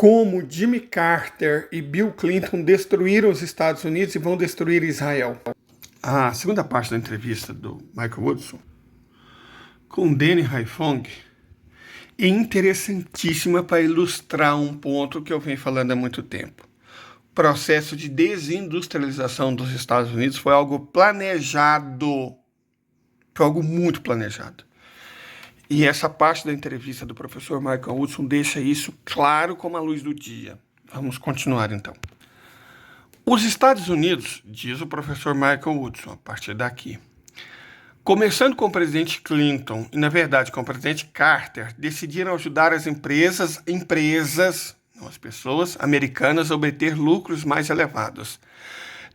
Como Jimmy Carter e Bill Clinton destruíram os Estados Unidos e vão destruir Israel. A segunda parte da entrevista do Michael Woodson com Danny Haiphong é interessantíssima para ilustrar um ponto que eu venho falando há muito tempo. O processo de desindustrialização dos Estados Unidos foi algo planejado, foi algo muito planejado. E essa parte da entrevista do professor Michael Woodson deixa isso claro como a luz do dia. Vamos continuar então. Os Estados Unidos, diz o professor Michael Woodson, a partir daqui, começando com o presidente Clinton e, na verdade, com o presidente Carter, decidiram ajudar as empresas, não as pessoas, americanas a obter lucros mais elevados,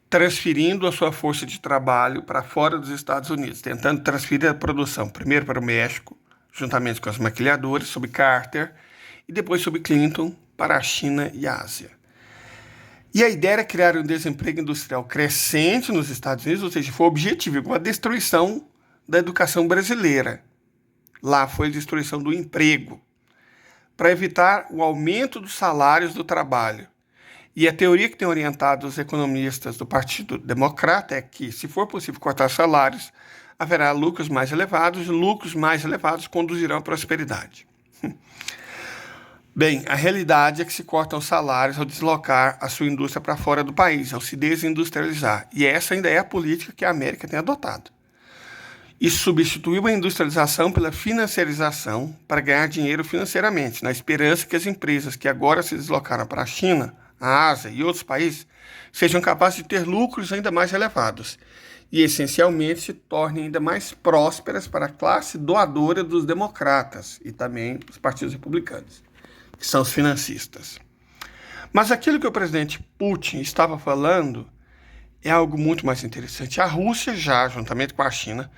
transferindo a sua força de trabalho para fora dos Estados Unidos, tentando transferir a produção primeiro para o México, juntamente com as maquiladoras, sob Carter, e depois sob Clinton, para a China e a Ásia. E a ideia era criar um desemprego industrial crescente nos Estados Unidos, ou seja, foi o objetivo, com a destruição da educação brasileira. Lá foi a destruição do emprego, para evitar o aumento dos salários do trabalho. E a teoria que tem orientado os economistas do Partido Democrata é que, se for possível cortar salários, haverá lucros mais elevados, e lucros mais elevados conduzirão à prosperidade. Bem, a realidade é que se cortam salários ao deslocar a sua indústria para fora do país, ao se desindustrializar. E essa ainda é a política que a América tem adotado. Isso substituiu a industrialização pela financiarização para ganhar dinheiro financeiramente, na esperança que as empresas que agora se deslocaram para a China, a Ásia e outros países sejam capazes de ter lucros ainda mais elevados e, essencialmente, se tornem ainda mais prósperas para a classe doadora dos democratas e também dos partidos republicanos, que são os financistas. Mas aquilo que o presidente Putin estava falando é algo muito mais interessante. A Rússia já, juntamente com a China,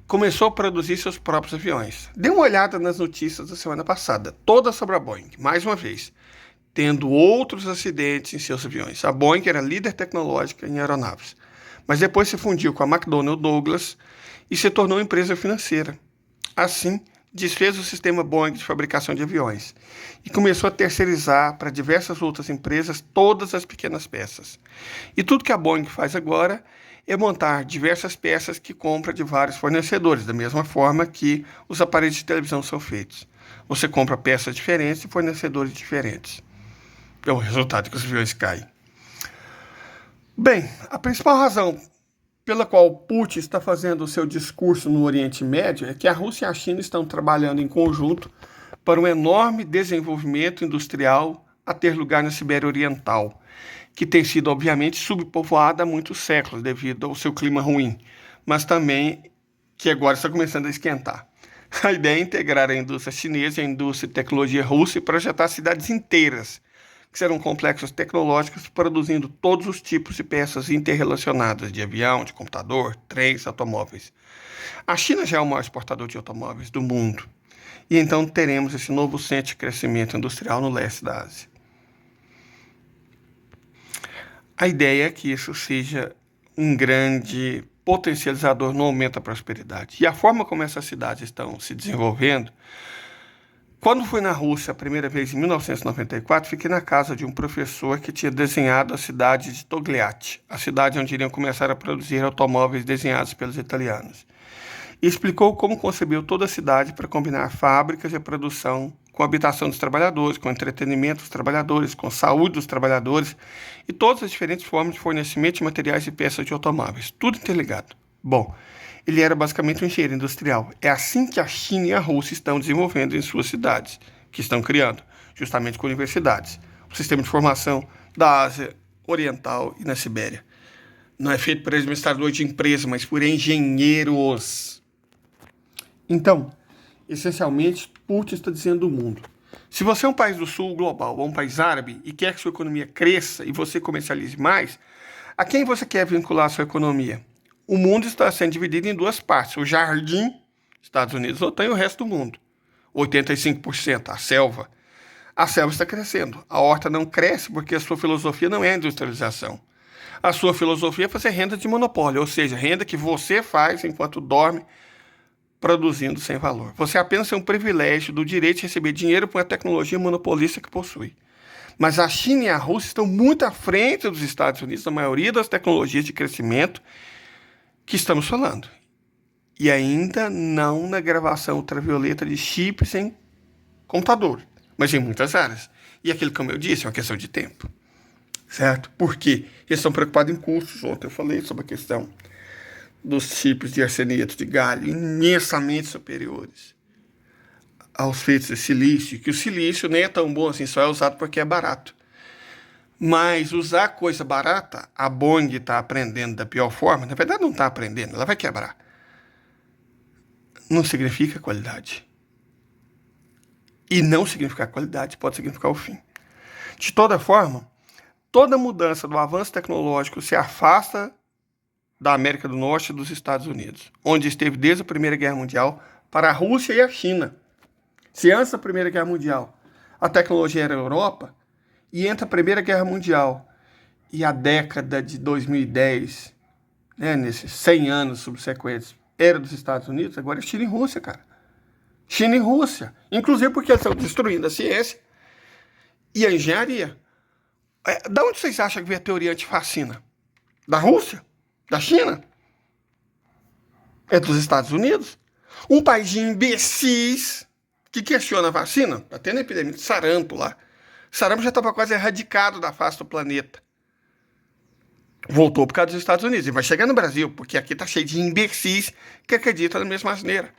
começou a produzir seus próprios aviões. Dê uma olhada nas notícias da semana passada, todas sobre a Boeing, mais uma vez, tendo outros acidentes em seus aviões. A Boeing era líder tecnológica em aeronaves, mas depois se fundiu com a McDonnell Douglas e se tornou empresa financeira. Assim, desfez o sistema Boeing de fabricação de aviões e começou a terceirizar para diversas outras empresas todas as pequenas peças. E tudo que a Boeing faz agora é montar diversas peças que compra de vários fornecedores, da mesma forma que os aparelhos de televisão são feitos. Você compra peças diferentes de fornecedores diferentes. É o resultado que os aviões caem. Bem, a principal razão pela qual Putin está fazendo o seu discurso no Oriente Médio é que a Rússia e a China estão trabalhando em conjunto para um enorme desenvolvimento industrial a ter lugar na Sibéria Oriental, que tem sido, obviamente, subpovoada há muitos séculos devido ao seu clima ruim, mas também que agora está começando a esquentar. A ideia é integrar a indústria chinesa e a indústria de tecnologia russa e projetar cidades inteiras, que serão complexos tecnológicos produzindo todos os tipos de peças interrelacionadas de avião, de computador, trens, automóveis. A China já é o maior exportador de automóveis do mundo. E então teremos esse novo centro de crescimento industrial no leste da Ásia. A ideia é que isso seja um grande potencializador no aumento da prosperidade. E a forma como essas cidades estão se desenvolvendo. Quando fui na Rússia a primeira vez, em 1994, fiquei na casa de um professor que tinha desenhado a cidade de Togliatti, a cidade onde iriam começar a produzir automóveis desenhados pelos italianos. E explicou como concebeu toda a cidade para combinar fábricas de produção com a habitação dos trabalhadores, com o entretenimento dos trabalhadores, com a saúde dos trabalhadores e todas as diferentes formas de fornecimento de materiais e peças de automóveis, tudo interligado. Bom, ele era basicamente um engenheiro industrial. É assim que a China e a Rússia estão desenvolvendo em suas cidades, que estão criando, justamente com universidades. O sistema de formação da Ásia Oriental e na Sibéria. Não é feito por administradores de empresa, mas por engenheiros. Então, essencialmente, Putin está dizendo ao mundo: se você é um país do sul global ou um país árabe e quer que sua economia cresça e você comercialize mais, a quem você quer vincular a sua economia? O mundo está sendo dividido em duas partes. O jardim, Estados Unidos, OTAN, e o resto do mundo. 85%, a selva. A selva está crescendo. A horta não cresce porque a sua filosofia não é a industrialização. A sua filosofia é fazer renda de monopólio, ou seja, renda que você faz enquanto dorme, produzindo sem valor. Você apenas tem um privilégio do direito de receber dinheiro por uma tecnologia monopolista que possui. Mas a China e a Rússia estão muito à frente dos Estados Unidos na maioria das tecnologias de crescimento que estamos falando. E ainda não na gravação ultravioleta de chips em computador, mas em muitas áreas. E aquilo, como eu disse, é uma questão de tempo. Certo? Por quê? Eles estão preocupados em custos. Ontem eu falei sobre a questão dos chips de arseneto de galho imensamente superiores aos feitos de silício, que o silício nem é tão bom assim, só é usado porque é barato. Mas usar coisa barata, a Boeing está aprendendo da pior forma, na verdade não está aprendendo, ela vai quebrar. Não significa qualidade. E não significar qualidade pode significar o fim. De toda forma, toda mudança do avanço tecnológico se afasta da América do Norte e dos Estados Unidos, onde esteve desde a Primeira Guerra Mundial, para a Rússia e a China. Se antes da Primeira Guerra Mundial a tecnologia era a Europa, e entra a Primeira Guerra Mundial e a década de 2010, né, nesses 100 anos subsequentes, era dos Estados Unidos, agora é China e Rússia, cara. China e Rússia. Inclusive porque eles estão destruindo a ciência e a engenharia. Da onde vocês acham que veio a teoria antivacina? Da Rússia? Da China? É dos Estados Unidos? Um país de imbecis que questiona a vacina. Está tendo epidemia de sarampo lá. Sarampo já estava quase erradicado da face do planeta. Voltou por causa dos Estados Unidos. E vai chegar no Brasil, porque aqui está cheio de imbecis que acreditam na mesma asneira.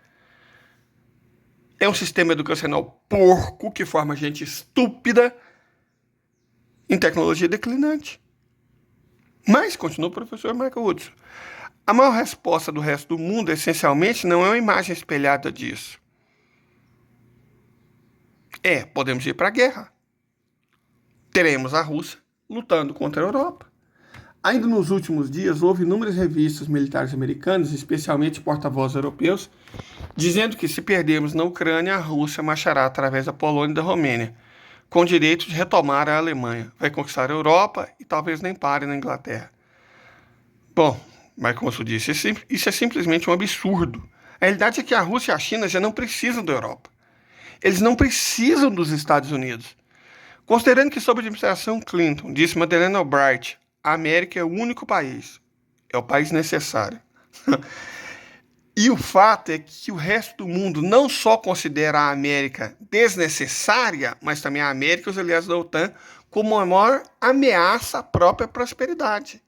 É um sistema educacional porco que forma gente estúpida em tecnologia declinante. Mas, continua o professor Michael Woodson, a maior resposta do resto do mundo, essencialmente, não é uma imagem espelhada disso. Podemos ir para a guerra. Teremos a Rússia lutando contra a Europa. Ainda nos últimos dias, houve inúmeras revistas militares americanas, especialmente porta-vozes europeus, dizendo que se perdermos na Ucrânia, a Rússia marchará através da Polônia e da Romênia, com o direito de retomar a Alemanha. Vai conquistar a Europa e talvez nem pare na Inglaterra. Bom, mas como eu disse, isso é simplesmente um absurdo. A realidade é que a Rússia e a China já não precisam da Europa. Eles não precisam dos Estados Unidos. Considerando que sob a administração Clinton, disse Madeleine Albright, a América é o único país, é o país necessário. E o fato é que o resto do mundo não só considera a América desnecessária, mas também a América e os aliados da OTAN como a maior ameaça à própria prosperidade.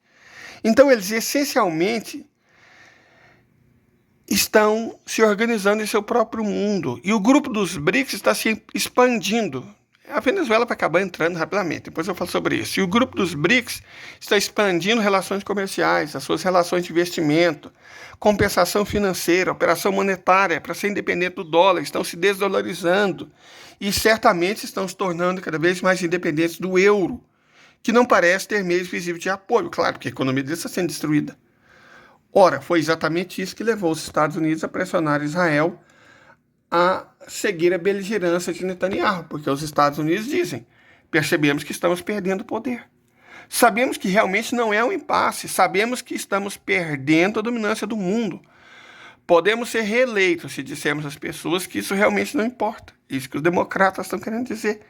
Então eles essencialmente estão se organizando em seu próprio mundo. E o grupo dos BRICS está se expandindo. A Venezuela vai acabar entrando rapidamente, depois eu falo sobre isso. E o grupo dos BRICS está expandindo relações comerciais, as suas relações de investimento, compensação financeira, operação monetária para ser independente do dólar, estão se desdolarizando e certamente estão se tornando cada vez mais independentes do euro, que não parece ter meios visíveis de apoio, claro, porque a economia deles está sendo destruída. Ora, foi exatamente isso que levou os Estados Unidos a pressionar Israel a seguir a beligerância de Netanyahu, porque os Estados Unidos dizem, percebemos que estamos perdendo poder. Sabemos que realmente não é um impasse, sabemos que estamos perdendo a dominância do mundo. Podemos ser reeleitos se dissermos às pessoas que isso realmente não importa. Isso que os democratas estão querendo dizer.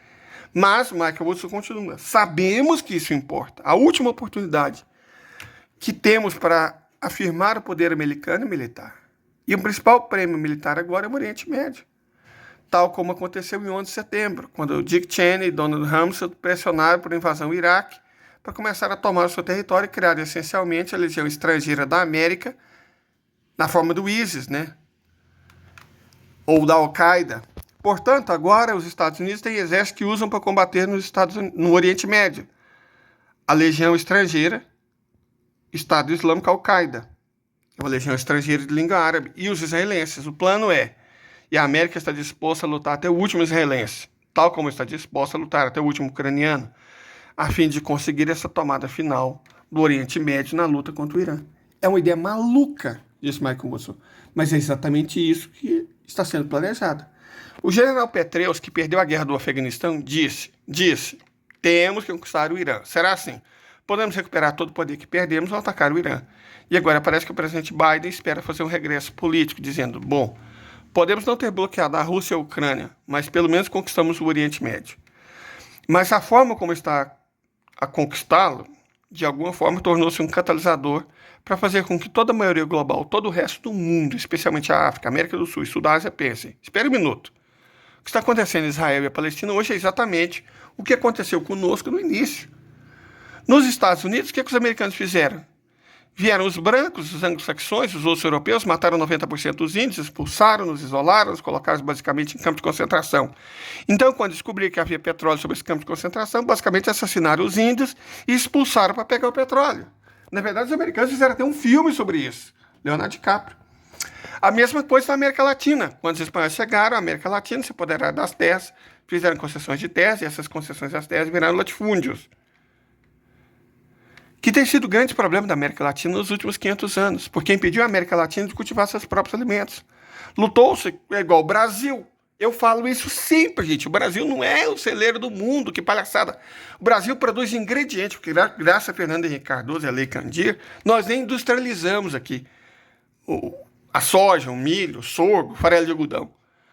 Mas, Michael Woodson continua, sabemos que isso importa. A última oportunidade que temos para afirmar o poder americano é militar. E o principal prêmio militar agora é o Oriente Médio, tal como aconteceu em 11 de setembro, quando Dick Cheney e Donald Rumsfeld pressionaram por invasão ao Iraque para começar a tomar o seu território e criar essencialmente a Legião Estrangeira da América na forma do ISIS, né? Ou da Al-Qaeda. Portanto, agora os Estados Unidos têm exércitos que usam para combater no Oriente Médio. A Legião Estrangeira, Estado Islâmico Al-Qaeda. É uma legião estrangeira de língua árabe. E os israelenses. O plano é, e a América está disposta a lutar até o último israelense, tal como está disposta a lutar até o último ucraniano, a fim de conseguir essa tomada final do Oriente Médio na luta contra o Irã. É uma ideia maluca, disse Michael Woodson, mas é exatamente isso que está sendo planejado. O general Petraeus, que perdeu a guerra do Afeganistão, disse, temos que conquistar o Irã. Será assim? Podemos recuperar todo o poder que perdemos ao atacar o Irã. E agora parece que o presidente Biden espera fazer um regresso político, dizendo, bom, podemos não ter bloqueado a Rússia e a Ucrânia, mas pelo menos conquistamos o Oriente Médio. Mas a forma como está a conquistá-lo, de alguma forma, tornou-se um catalisador para fazer com que toda a maioria global, todo o resto do mundo, especialmente a África, América do Sul e Sul da Ásia, pensem. Espera um minuto. O que está acontecendo em Israel e a Palestina hoje é exatamente o que aconteceu conosco no início. Nos Estados Unidos, o que os americanos fizeram? Vieram os brancos, os anglo-saxões, os outros europeus, mataram 90% dos índios, expulsaram-nos, isolaram-nos, colocaram-nos basicamente em campos de concentração. Então, quando descobriram que havia petróleo sobre esse campo de concentração, basicamente assassinaram os índios e expulsaram para pegar o petróleo. Na verdade, os americanos fizeram até um filme sobre isso, Leonardo DiCaprio. A mesma coisa na América Latina. Quando os espanhóis chegaram, a América Latina se apoderaram das terras, fizeram concessões de terras, e essas concessões das terras viraram latifúndios, que tem sido o grande problema da América Latina nos últimos 500 anos, porque impediu a América Latina de cultivar seus próprios alimentos. Lutou-se, é igual o Brasil. Eu falo isso sempre, gente. O Brasil não é o celeiro do mundo, que palhaçada. O Brasil produz ingredientes, porque graças a Fernando Henrique Cardoso e a Lei Candir, nós nem industrializamos aqui a soja, o milho, o sorgo, farelo de algodão.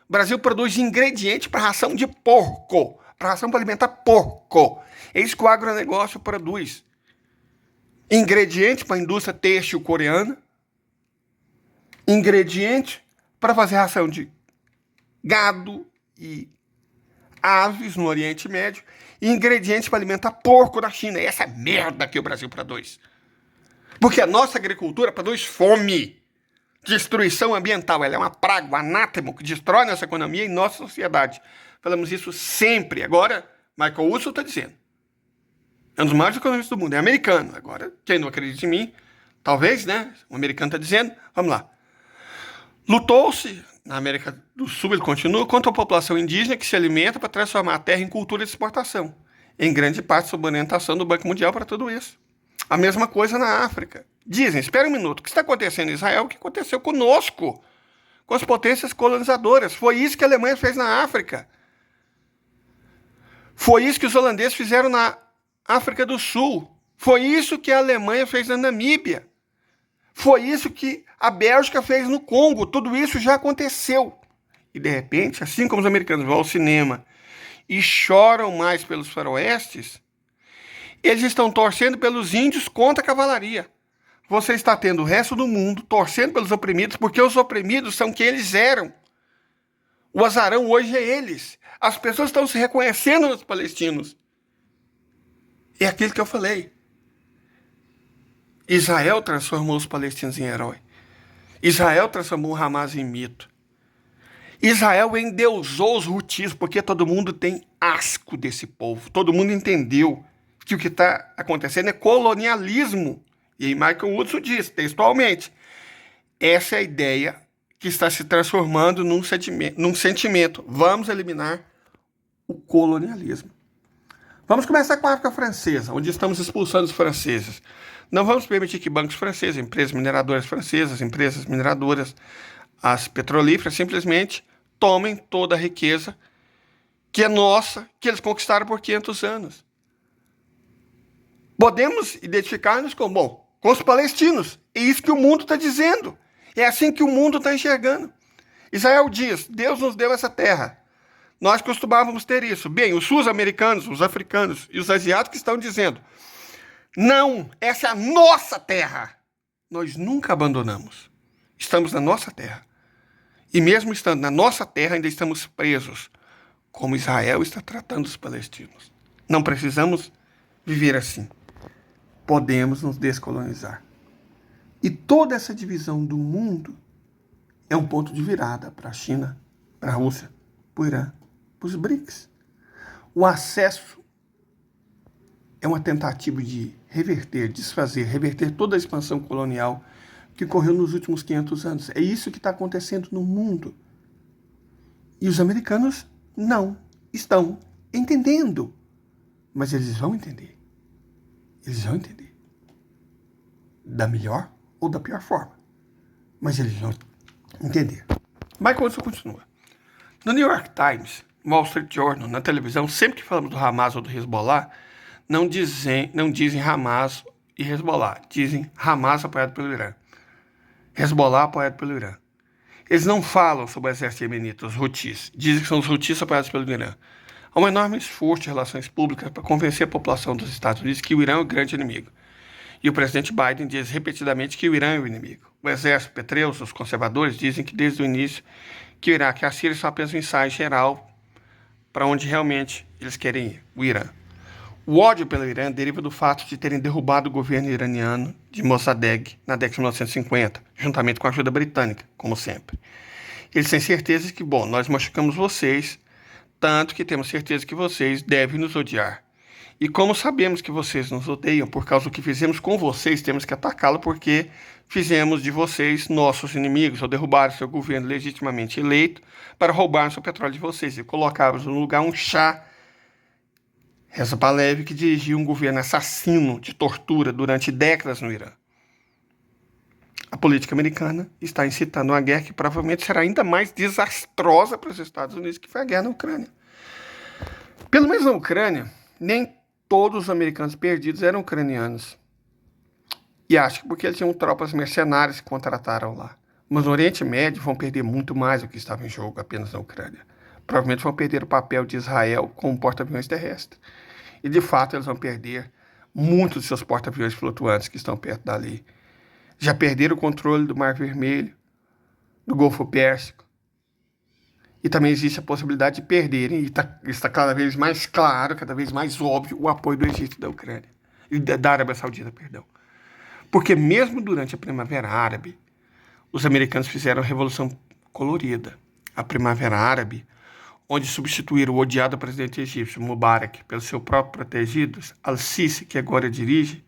O Brasil produz ingredientes para ração de porco, para ração para alimentar porco. É isso que o agronegócio produz. Ingrediente para a indústria têxtil coreana, ingrediente para fazer ração de gado e aves no Oriente Médio, e ingredientes para alimentar porco na China. E essa merda que o Brasil produz. Porque a nossa agricultura produz fome, destruição ambiental. Ela é uma praga, um anátema que destrói nossa economia e nossa sociedade. Falamos isso sempre. Agora, Michael Hudson está dizendo. É um dos maiores economistas do mundo, é americano. Agora, quem não acredita em mim, talvez, né? O americano está dizendo, vamos lá. Lutou-se, na América do Sul ele continua, contra a população indígena que se alimenta para transformar a terra em cultura de exportação. Em grande parte sob a orientação do Banco Mundial para tudo isso. A mesma coisa na África. Dizem, espera um minuto, o que está acontecendo em Israel? O que aconteceu conosco? Com as potências colonizadoras. Foi isso que a Alemanha fez na África. Foi isso que os holandeses fizeram na África do Sul. Foi isso que a Alemanha fez na Namíbia. Foi isso que a Bélgica fez no Congo. Tudo isso já aconteceu. E de repente, assim como os americanos vão ao cinema e choram mais pelos faroestes, eles estão torcendo pelos índios contra a cavalaria. Você está tendo o resto do mundo torcendo pelos oprimidos, porque os oprimidos são quem eles eram. O azarão hoje é eles. As pessoas estão se reconhecendo nos palestinos. É aquilo que eu falei. Israel transformou os palestinos em herói. Israel transformou o Hamas em mito. Israel endeusou os hutis, porque todo mundo tem asco desse povo. Todo mundo entendeu que o que está acontecendo é colonialismo. E aí Michael Hudson diz, textualmente, essa é a ideia que está se transformando num sentimento. Vamos eliminar o colonialismo. Vamos começar com a África Francesa, onde estamos expulsando os franceses. Não vamos permitir que bancos franceses, empresas mineradoras francesas, empresas mineradoras, as petrolíferas, simplesmente tomem toda a riqueza que é nossa, que eles conquistaram por 500 anos. Podemos identificar-nos com os palestinos. É isso que o mundo está dizendo. É assim que o mundo está enxergando. Israel diz, Deus nos deu essa terra. Nós costumávamos ter isso. Bem, os sul-americanos, os africanos e os asiáticos estão dizendo, não, essa é a nossa terra. Nós nunca abandonamos. Estamos na nossa terra. E mesmo estando na nossa terra, ainda estamos presos, como Israel está tratando os palestinos. Não precisamos viver assim. Podemos nos descolonizar. E toda essa divisão do mundo é um ponto de virada para a China, para a Rússia, para o Irã, para os BRICS. O acesso é uma tentativa de reverter toda a expansão colonial que ocorreu nos últimos 500 anos. É isso que está acontecendo no mundo. E os americanos não estão entendendo. Mas eles vão entender. Eles vão entender. Da melhor ou da pior forma. Mas eles vão entender. Michael Hudson continua. No New York Times, Wall Street Journal, na televisão, sempre que falamos do Hamas ou do Hezbollah, não dizem Hamas e Hezbollah. Dizem Hamas apoiado pelo Irã. Hezbollah apoiado pelo Irã. Eles não falam sobre o exército iemenita, os Houthis. Dizem que são os Houthis apoiados pelo Irã. Há um enorme esforço de relações públicas para convencer a população dos Estados Unidos que o Irã é o grande inimigo. E o presidente Biden diz repetidamente que o Irã é o inimigo. O exército, Petreus, os conservadores dizem que desde o início que o Iraque e a Síria são apenas um ensaio geral para onde realmente eles querem ir, o Irã. O ódio pelo Irã deriva do fato de terem derrubado o governo iraniano de Mossadegh na década de 1950, juntamente com a ajuda britânica, como sempre. Eles têm certeza de que, nós machucamos vocês, tanto que temos certeza que vocês devem nos odiar. E como sabemos que vocês nos odeiam por causa do que fizemos com vocês, temos que atacá-lo porque fizemos de vocês nossos inimigos, ou derrubaram seu governo legitimamente eleito para roubar seu petróleo de vocês e colocá-los no lugar um Shah Reza Pahlavi, que dirigiu um governo assassino de tortura durante décadas no Irã. A política americana está incitando uma guerra que provavelmente será ainda mais desastrosa para os Estados Unidos, que foi a guerra na Ucrânia. Pelo menos na Ucrânia, nem todos os americanos perdidos eram ucranianos. E acho que porque eles tinham tropas mercenárias que contrataram lá. Mas no Oriente Médio vão perder muito mais do que estava em jogo apenas na Ucrânia. Provavelmente vão perder o papel de Israel como porta-aviões terrestre. E de fato eles vão perder muitos de seus porta-aviões flutuantes que estão perto dali. Já perderam o controle do Mar Vermelho, do Golfo Pérsico. E também existe a possibilidade de perderem, e está cada vez mais claro, cada vez mais óbvio, o apoio do Egito e da Ucrânia. E da Arábia Saudita, perdão. Porque mesmo durante a Primavera Árabe, os americanos fizeram a Revolução Colorida. A Primavera Árabe, onde substituíram o odiado presidente egípcio Mubarak pelo seu próprio protegido, Al-Sisi, que agora dirige.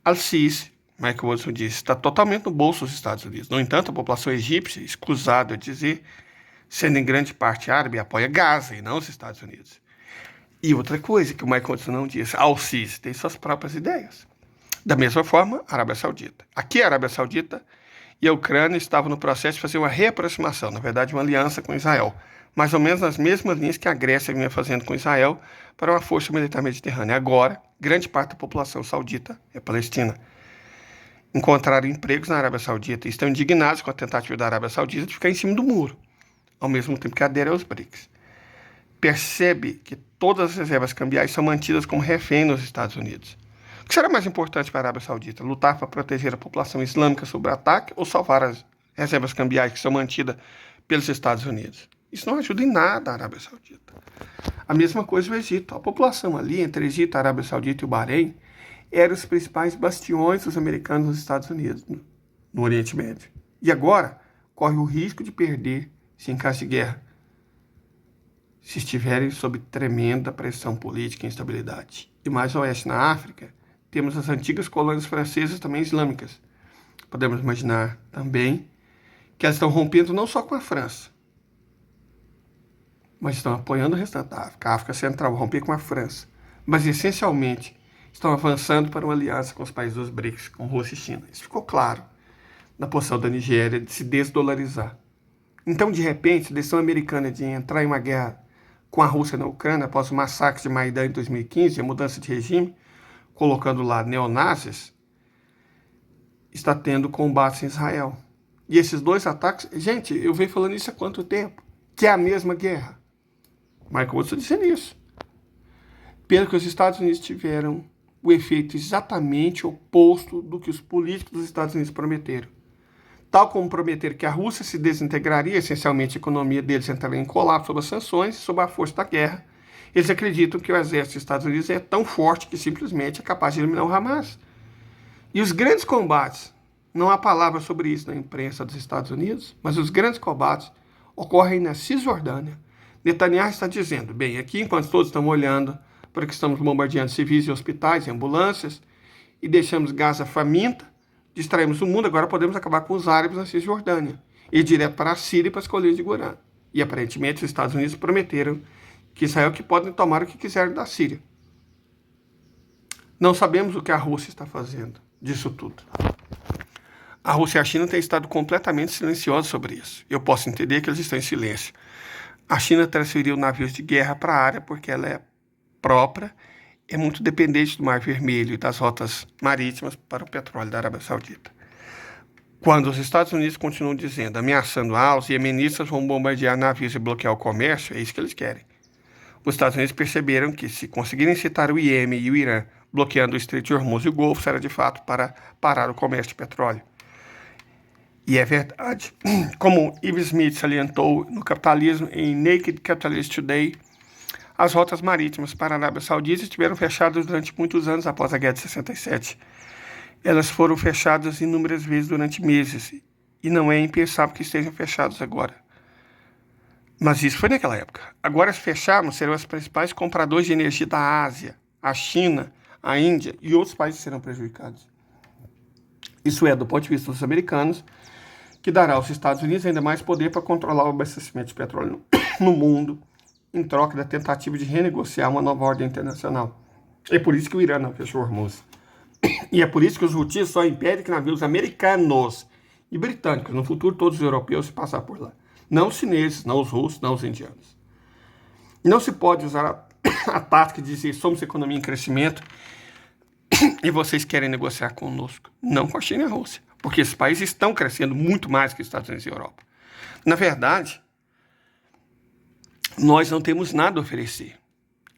Al-Sisi, Michael Watson disse, está totalmente no bolso dos Estados Unidos. No entanto, a população egípcia, escusado a dizer, sendo em grande parte árabe, apoia Gaza e não os Estados Unidos. E outra coisa que o Michael Watson não disse, Al-Sisi tem suas próprias ideias. Da mesma forma, a Arábia Saudita. Aqui a Arábia Saudita e a Ucrânia estavam no processo de fazer uma reaproximação, na verdade uma aliança com Israel, mais ou menos nas mesmas linhas que a Grécia vinha fazendo com Israel para uma força militar mediterrânea. Agora, grande parte da população saudita é palestina. Encontraram empregos na Arábia Saudita e estão indignados com a tentativa da Arábia Saudita de ficar em cima do muro, ao mesmo tempo que adere aos BRICS. Percebe que todas as reservas cambiais são mantidas como refém nos Estados Unidos. O que será mais importante para a Arábia Saudita? Lutar para proteger a população islâmica sob ataque ou salvar as reservas cambiais que são mantidas pelos Estados Unidos? Isso não ajuda em nada a Arábia Saudita. A mesma coisa o Egito. A população ali, entre Egito, a Arábia Saudita e o Bahrein, eram os principais bastiões dos americanos nos Estados Unidos, no Oriente Médio. E agora, corre o risco de perder, se em caso de guerra, se estiverem sob tremenda pressão política e instabilidade. E mais a oeste, na África, temos as antigas colônias francesas também islâmicas. Podemos imaginar também que elas estão rompendo não só com a França, mas estão apoiando o restante da África. A África Central vai romper com a França. Mas, essencialmente, estão avançando para uma aliança com os países dos BRICS, com Rússia e China. Isso ficou claro na posição da Nigéria de se desdolarizar. Então, de repente, a decisão americana de entrar em uma guerra com a Rússia na Ucrânia, após o massacre de Maidan em 2015, a mudança de regime, colocando lá neonazis, está tendo combates em Israel. E esses dois ataques... Gente, eu venho falando isso há quanto tempo? Que é a mesma guerra. Michael Watson dizendo isso. Pelo que os Estados Unidos tiveram o efeito exatamente oposto do que os políticos dos Estados Unidos prometeram. Tal como prometeram que a Rússia se desintegraria, essencialmente a economia deles entraria em colapso sob as sanções, sob a força da guerra. Eles acreditam que o exército dos Estados Unidos é tão forte que simplesmente é capaz de eliminar o Hamas. E os grandes combates, não há palavra sobre isso na imprensa dos Estados Unidos, mas os grandes combates ocorrem na Cisjordânia. Netanyahu está dizendo, bem, aqui enquanto todos estão olhando para que estamos bombardeando civis e hospitais e ambulâncias e deixamos Gaza faminta, distraímos o mundo, agora podemos acabar com os árabes na Cisjordânia, ir direto para a Síria e para as colinas de Golã. E aparentemente os Estados Unidos prometeram que Israel que podem tomar o que quiserem da Síria. Não sabemos o que a Rússia está fazendo disso tudo. A Rússia e a China têm estado completamente silenciosos sobre isso. Eu posso entender que eles estão em silêncio. A China transferiu navios de guerra para a área porque ela é própria, é muito dependente do Mar Vermelho e das rotas marítimas para o petróleo da Arábia Saudita. Quando os Estados Unidos continuam dizendo, ameaçando os iemenistas vão bombardear navios e bloquear o comércio, é isso que eles querem. Os Estados Unidos perceberam que, se conseguirem incitar o Iêmen e o Irã bloqueando o Estreito de Hormuz e o Golfo, será de fato para parar o comércio de petróleo. E é verdade. Como Ives Smith salientou no Capitalismo em Naked Capitalist Today, as rotas marítimas para a Arábia Saudita estiveram fechadas durante muitos anos após a Guerra de 67. Elas foram fechadas inúmeras vezes durante meses, e não é impensável que estejam fechadas agora. Mas isso foi naquela época. Agora, se fecharmos, serão os principais compradores de energia da Ásia, a China, a Índia e outros países serão prejudicados. Isso é, do ponto de vista dos americanos, que dará aos Estados Unidos ainda mais poder para controlar o abastecimento de petróleo no mundo, em troca da tentativa de renegociar uma nova ordem internacional. É por isso que o Irã não fechou Hormuz. E é por isso que os Houthis só impedem que navios americanos e britânicos, no futuro todos os europeus, se passar por lá. Não os chineses, não os russos, não os indianos. Não se pode usar a tática de dizer somos economia em crescimento e vocês querem negociar conosco. Não com a China e a Rússia, porque esses países estão crescendo muito mais que os Estados Unidos e a Europa. Na verdade, nós não temos nada a oferecer,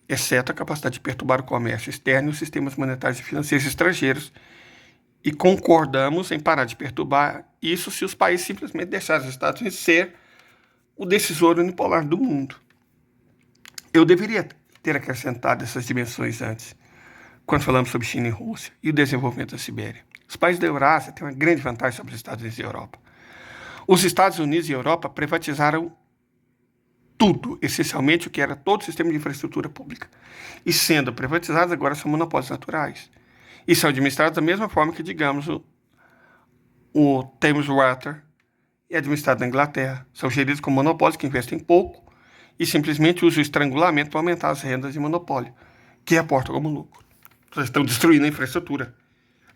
exceto a capacidade de perturbar o comércio externo e os sistemas monetários e financeiros estrangeiros, e concordamos em parar de perturbar isso se os países simplesmente deixarem os Estados Unidos ser o decisor unipolar do mundo. Eu deveria ter acrescentado essas dimensões antes, quando falamos sobre China e Rússia e o desenvolvimento da Sibéria. Os países da Eurásia têm uma grande vantagem sobre os Estados Unidos e a Europa. Os Estados Unidos e a Europa privatizaram tudo, essencialmente o que era todo o sistema de infraestrutura pública. E sendo privatizados, agora são monopólios naturais. E são administrados da mesma forma que, digamos, o Thames Water é administrado na Inglaterra. São geridos como monopólios que investem pouco e simplesmente usam o estrangulamento para aumentar as rendas de monopólio, que aportam como lucro. Eles estão destruindo a infraestrutura.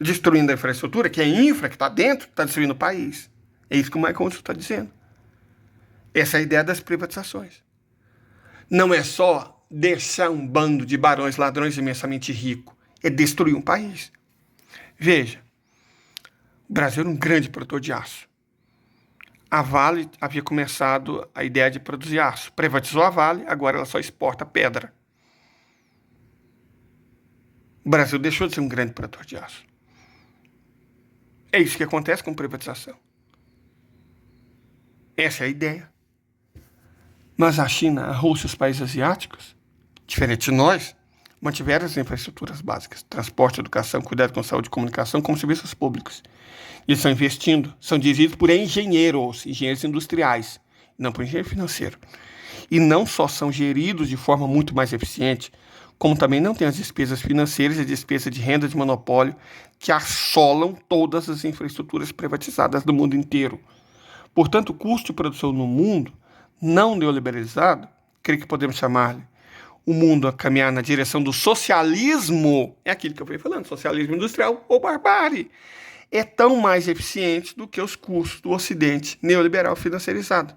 Destruindo a infraestrutura, que é infra, que está dentro, está destruindo o país. É isso que o Michael Wilson está dizendo. Essa é a ideia das privatizações. Não é só deixar um bando de barões, ladrões imensamente ricos. É destruir um país. Veja, o Brasil era um grande produtor de aço. A Vale havia começado a ideia de produzir aço. Privatizou a Vale, agora ela só exporta pedra. O Brasil deixou de ser um grande produtor de aço. É isso que acontece com privatização. Essa é a ideia. Mas a China, a Rússia e os países asiáticos, diferente de nós, mantiveram as infraestruturas básicas, transporte, educação, cuidado com saúde e comunicação como serviços públicos. E estão investindo, são dirigidos por engenheiros industriais, não por engenheiro financeiro. E não só são geridos de forma muito mais eficiente, como também não têm as despesas financeiras e a despesa de renda de monopólio que assolam todas as infraestruturas privatizadas do mundo inteiro. Portanto, o custo de produção no mundo não neoliberalizado, creio que podemos chamar-lhe o mundo a caminhar na direção do socialismo, é aquilo que eu venho falando, socialismo industrial ou barbárie, é tão mais eficiente do que os custos do Ocidente neoliberal financiarizado,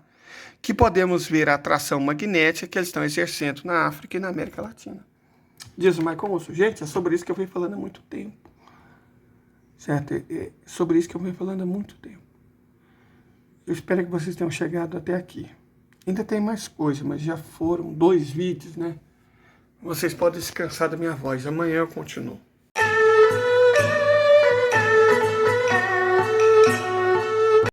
que podemos ver a atração magnética que eles estão exercendo na África e na América Latina. Diz o Michael Wilson, gente, é sobre isso que eu venho falando há muito tempo. Certo? É sobre isso que eu venho falando há muito tempo. Eu espero que vocês tenham chegado até aqui. Ainda tem mais coisa, mas já foram 2 vídeos, né? Vocês podem descansar da minha voz. Amanhã eu continuo.